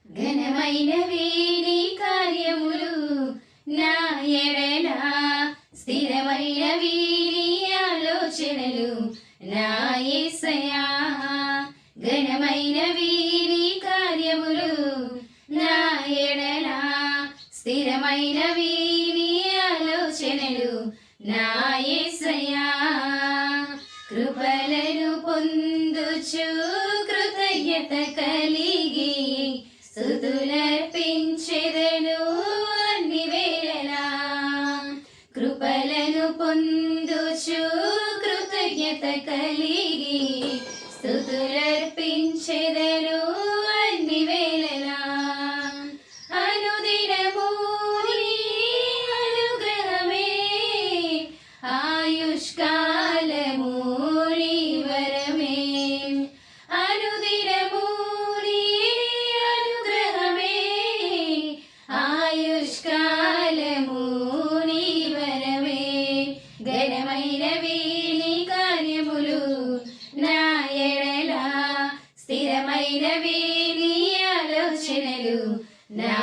ఘనమైనవి నీ కార్యములు నా ఎడల, స్థిరమైనవి నీ ఆలోచనలు నా యేసయ్యా. ఘనమైనవి నీ కార్యములు నా ఎడల, స్థిరమైనవి నీ ఆలోచనలు నా యేసయ్యా. కృపలను పొందుచు కృతజ్ఞత కలిగి స్తుతులర్పించెదను అన్ని వేళలా. కృపలను పొందుచు కృతజ్ఞత కలిగి స్తుతులర్పించెదను అన్ని వేళలా. అనుదినము నీ అనుగ్రహమే, ఆయుష్కాలము నీ వరమే. అనుదినము నీ అనుగ్రహమే, ఆయుష్కాలము నీ వరమే. ఘనమైనవి నీ కార్యములు నా ఎడల, స్థిరమైనవి నీ ఆలోచనలు నా